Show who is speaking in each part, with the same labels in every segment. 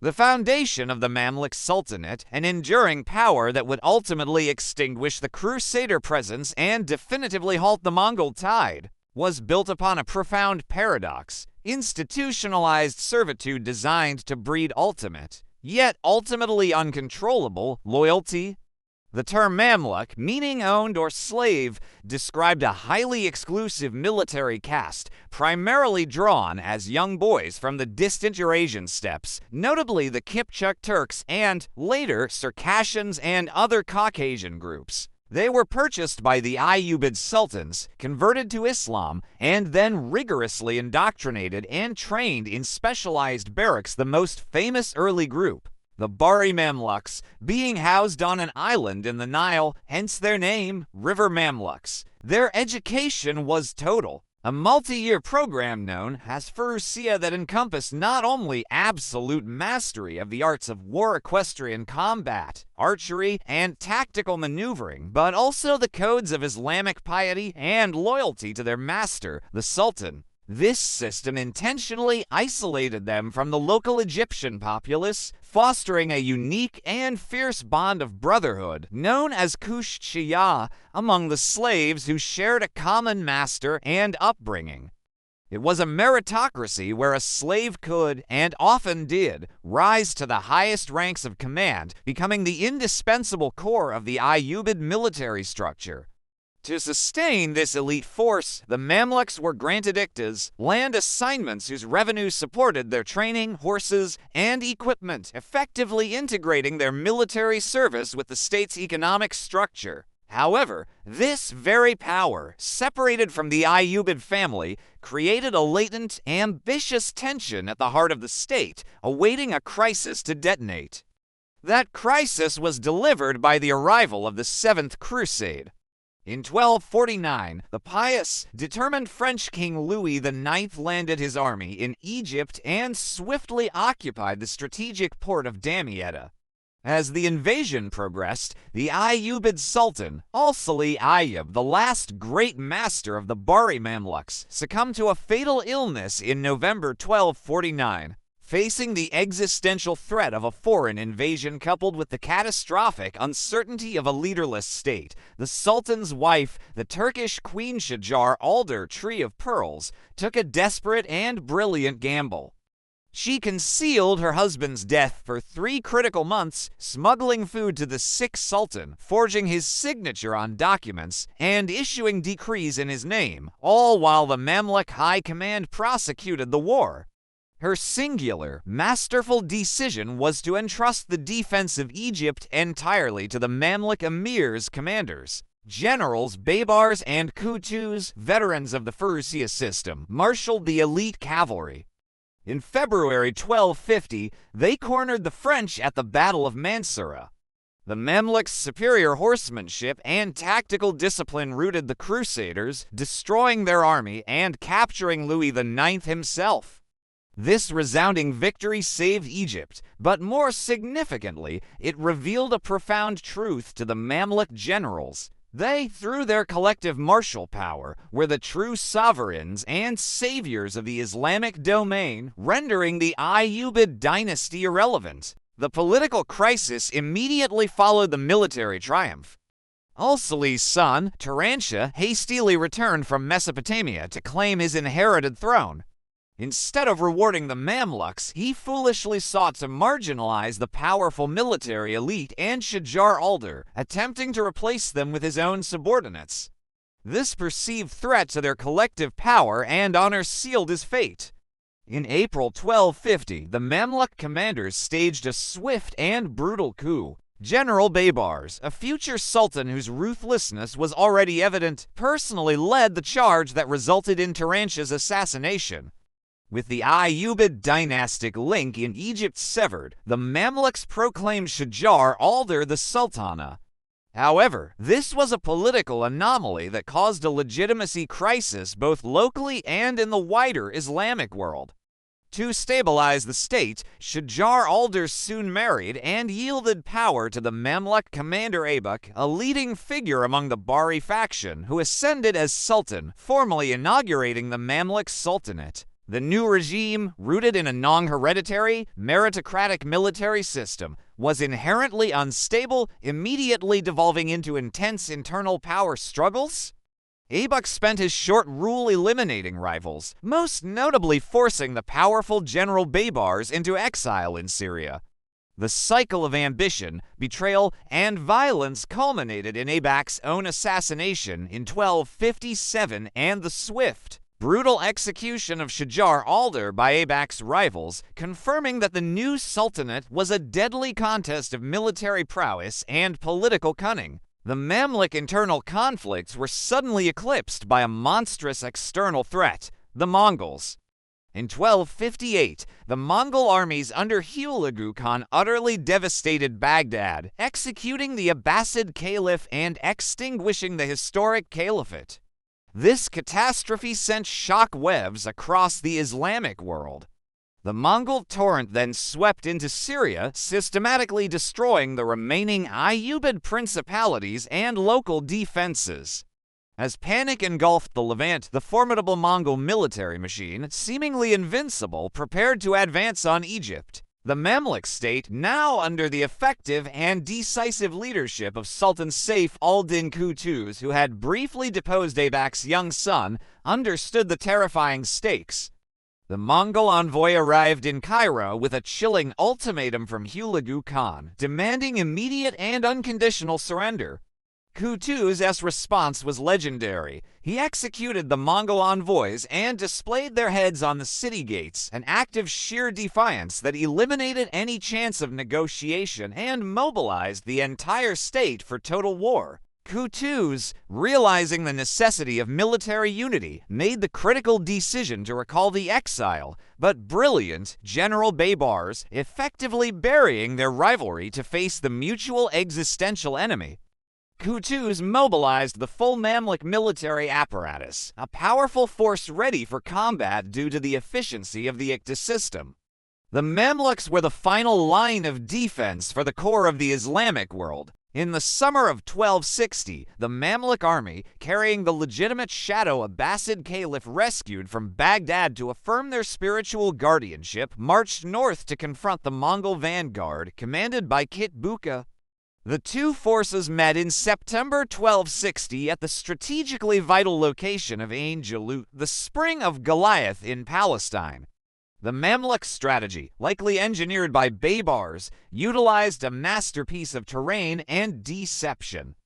Speaker 1: The foundation of the Mamluk Sultanate, an enduring power that would ultimately extinguish the Crusader presence and definitively halt the Mongol tide, was built upon a profound paradox: institutionalized servitude designed to breed ultimate, yet ultimately uncontrollable, loyalty. The term Mamluk, meaning owned or slave, described a highly exclusive military caste, primarily drawn as young boys from the distant Eurasian steppes, notably the Kipchak Turks and, later, Circassians and other Caucasian groups. They were purchased by the Ayyubid sultans, converted to Islam, and then rigorously indoctrinated and trained in specialized barracks. The most famous early group, the Bahri Mamluks, being housed on an island in the Nile, hence their name, River Mamluks. Their education was total, a multi-year program known as Furusiya that encompassed not only absolute mastery of the arts of war, equestrian combat, archery, and tactical maneuvering, but also the codes of Islamic piety and loyalty to their master, the Sultan. This system intentionally isolated them from the local Egyptian populace, fostering a unique and fierce bond of brotherhood known as Shajar among the slaves who shared a common master and upbringing. It was a meritocracy where a slave could, and often did, rise to the highest ranks of command, becoming the indispensable core of the Ayyubid military structure. To sustain this elite force, the Mamluks were granted iktas, land assignments whose revenue supported their training, horses, and equipment, effectively integrating their military service with the state's economic structure. However, this very power, separated from the Ayyubid family, created a latent, ambitious tension at the heart of the state, awaiting a crisis to detonate. That crisis was delivered by the arrival of the Seventh Crusade. In 1249, the pious, determined French King Louis IX landed his army in Egypt and swiftly occupied the strategic port of Damietta. As the invasion progressed, the Ayyubid Sultan, Al-Salih Ayyub, the last great master of the Bahri Mamluks, succumbed to a fatal illness in November 1249. Facing the existential threat of a foreign invasion coupled with the catastrophic uncertainty of a leaderless state, the Sultan's wife, the Turkish Queen Shajar al-Durr Tree of Pearls, took a desperate and brilliant gamble. She concealed her husband's death for 3 critical months, smuggling food to the sick Sultan, forging his signature on documents, and issuing decrees in his name, all while the Mamluk High Command prosecuted the war. Her singular, masterful decision was to entrust the defense of Egypt entirely to the Mamluk emirs' commanders. Generals Baybars and Kutus, veterans of the Furusiya system, marshaled the elite cavalry. In February 1250, they cornered the French at the Battle of Mansoura. The Mamluks' superior horsemanship and tactical discipline routed the Crusaders, destroying their army and capturing Louis IX himself. This resounding victory saved Egypt, but more significantly, it revealed a profound truth to the Mamluk generals. They, through their collective martial power, were the true sovereigns and saviors of the Islamic domain, rendering the Ayyubid dynasty irrelevant. The political crisis immediately followed the military triumph. Al-Salih's son, Turanshah, hastily returned from Mesopotamia to claim his inherited throne. Instead of rewarding the Mamluks, he foolishly sought to marginalize the powerful military elite and Shajar al-Durr, attempting to replace them with his own subordinates. This perceived threat to their collective power and honor sealed his fate. In April 1250, the Mamluk commanders staged a swift and brutal coup. General Baybars, a future sultan whose ruthlessness was already evident, personally led the charge that resulted in Turanshah's assassination. With the Ayyubid dynastic link in Egypt severed, the Mamluks proclaimed Shajar al-Durr the Sultana. However, this was a political anomaly that caused a legitimacy crisis both locally and in the wider Islamic world. To stabilize the state, Shajar al-Durr soon married and yielded power to the Mamluk commander Aybak, a leading figure among the Bahri faction, who ascended as sultan, formally inaugurating the Mamluk Sultanate. The new regime, rooted in a non-hereditary, meritocratic military system, was inherently unstable, immediately devolving into intense internal power struggles. Aybak spent his short rule eliminating rivals, most notably forcing the powerful General Baybars into exile in Syria. The cycle of ambition, betrayal, and violence culminated in Aybak's own assassination in 1257 and the swift, brutal execution of Shajar al-Durr by Aybak's rivals, confirming that the new sultanate was a deadly contest of military prowess and political cunning. The Mamluk internal conflicts were suddenly eclipsed by a monstrous external threat, the Mongols. In 1258, the Mongol armies under Hulagu Khan utterly devastated Baghdad, executing the Abbasid Caliph and extinguishing the historic caliphate. This catastrophe sent shock waves across the Islamic world. The Mongol torrent then swept into Syria, systematically destroying the remaining Ayyubid principalities and local defenses. As panic engulfed the Levant, the formidable Mongol military machine, seemingly invincible, prepared to advance on Egypt. The Mamluk state, now under the effective and decisive leadership of Sultan Saif al-Din Qutuz, who had briefly deposed Aybak's young son, understood the terrifying stakes. The Mongol envoy arrived in Cairo with a chilling ultimatum from Hulagu Khan, demanding immediate and unconditional surrender. Qutuz's response was legendary. He executed the Mongol envoys and displayed their heads on the city gates, an act of sheer defiance that eliminated any chance of negotiation and mobilized the entire state for total war. Qutuz, realizing the necessity of military unity, made the critical decision to recall the exile, but brilliant General Baybars, effectively burying their rivalry to face the mutual existential enemy. Qutuz mobilized the full Mamluk military apparatus, a powerful force ready for combat due to the efficiency of the Iqta system. The Mamluks were the final line of defense for the core of the Islamic world. In the summer of 1260, the Mamluk army, carrying the legitimate shadow Abbasid Caliph rescued from Baghdad to affirm their spiritual guardianship, marched north to confront the Mongol vanguard, commanded by Kit Buka. The two forces met in September 1260 at the strategically vital location of Ayn Jalut, the Spring of Goliath in Palestine. The Mamluk strategy, likely engineered by Baybars, utilized a masterpiece of terrain and deception.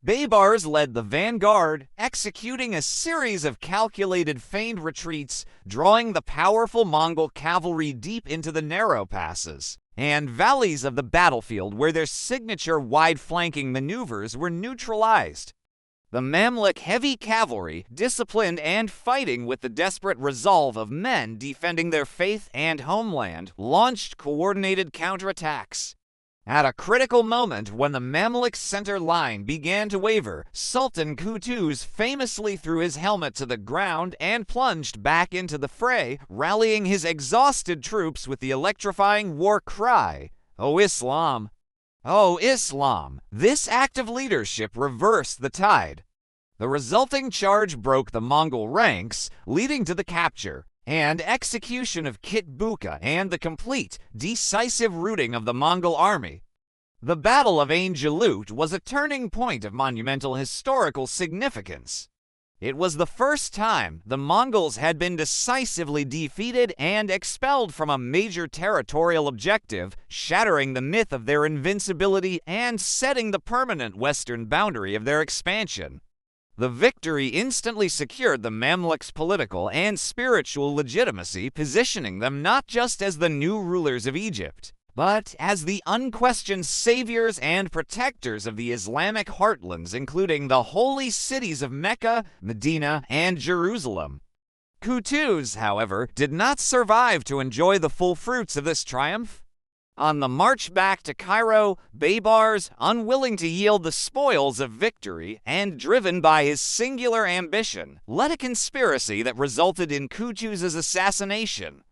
Speaker 1: Baybars led the vanguard, executing a series of calculated feigned retreats, drawing the powerful Mongol cavalry deep into the narrow passes and valleys of the battlefield where their signature wide-flanking maneuvers were neutralized. The Mamluk heavy cavalry, disciplined and fighting with the desperate resolve of men defending their faith and homeland, launched coordinated counterattacks. At a critical moment when the Mamluk center line began to waver, Sultan Qutuz famously threw his helmet to the ground and plunged back into the fray, rallying his exhausted troops with the electrifying war cry, "O Islam! O Islam!" This act of leadership reversed the tide. The resulting charge broke the Mongol ranks, leading to the capture and execution of Kit Buka and the complete, decisive routing of the Mongol army. The Battle of Ayn Jalut was a turning point of monumental historical significance. It was the first time the Mongols had been decisively defeated and expelled from a major territorial objective, shattering the myth of their invincibility and setting the permanent western boundary of their expansion. The victory instantly secured the Mamluks' political and spiritual legitimacy, positioning them not just as the new rulers of Egypt, but as the unquestioned saviors and protectors of the Islamic heartlands, including the holy cities of Mecca, Medina, and Jerusalem. Qutuz, however, did not survive to enjoy the full fruits of this triumph. On the march back to Cairo, Baybars, unwilling to yield the spoils of victory and driven by his singular ambition, led a conspiracy that resulted in Qutuz's assassination.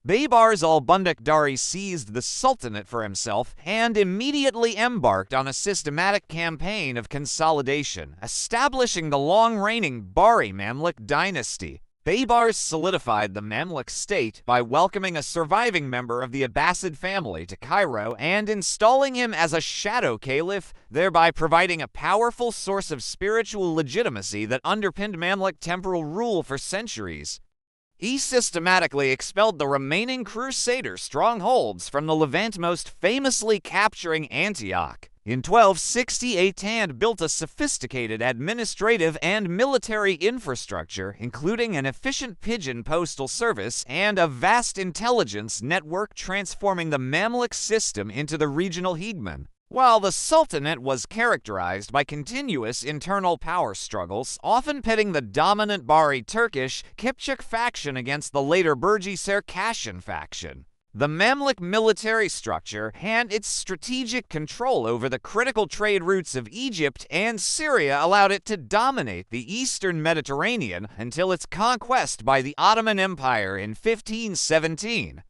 Speaker 1: Baybars al-Bundakdari seized the sultanate for himself and immediately embarked on a systematic campaign of consolidation, establishing the long-reigning Bari Mamluk dynasty. Baybars solidified the Mamluk state by welcoming a surviving member of the Abbasid family to Cairo and installing him as a shadow caliph, thereby providing a powerful source of spiritual legitimacy that underpinned Mamluk temporal rule for centuries. He systematically expelled the remaining Crusader strongholds from the Levant, most famously capturing Antioch. In 1260, Ayn built a sophisticated administrative and military infrastructure, including an efficient pigeon postal service and a vast intelligence network, transforming the Mamluk system into the regional hegemon. While the Sultanate was characterized by continuous internal power struggles, often pitting the dominant Bahri Turkish Kipchak faction against the later Burji Circassian faction, the Mamluk military structure and its strategic control over the critical trade routes of Egypt and Syria allowed it to dominate the eastern Mediterranean until its conquest by the Ottoman Empire in 1517.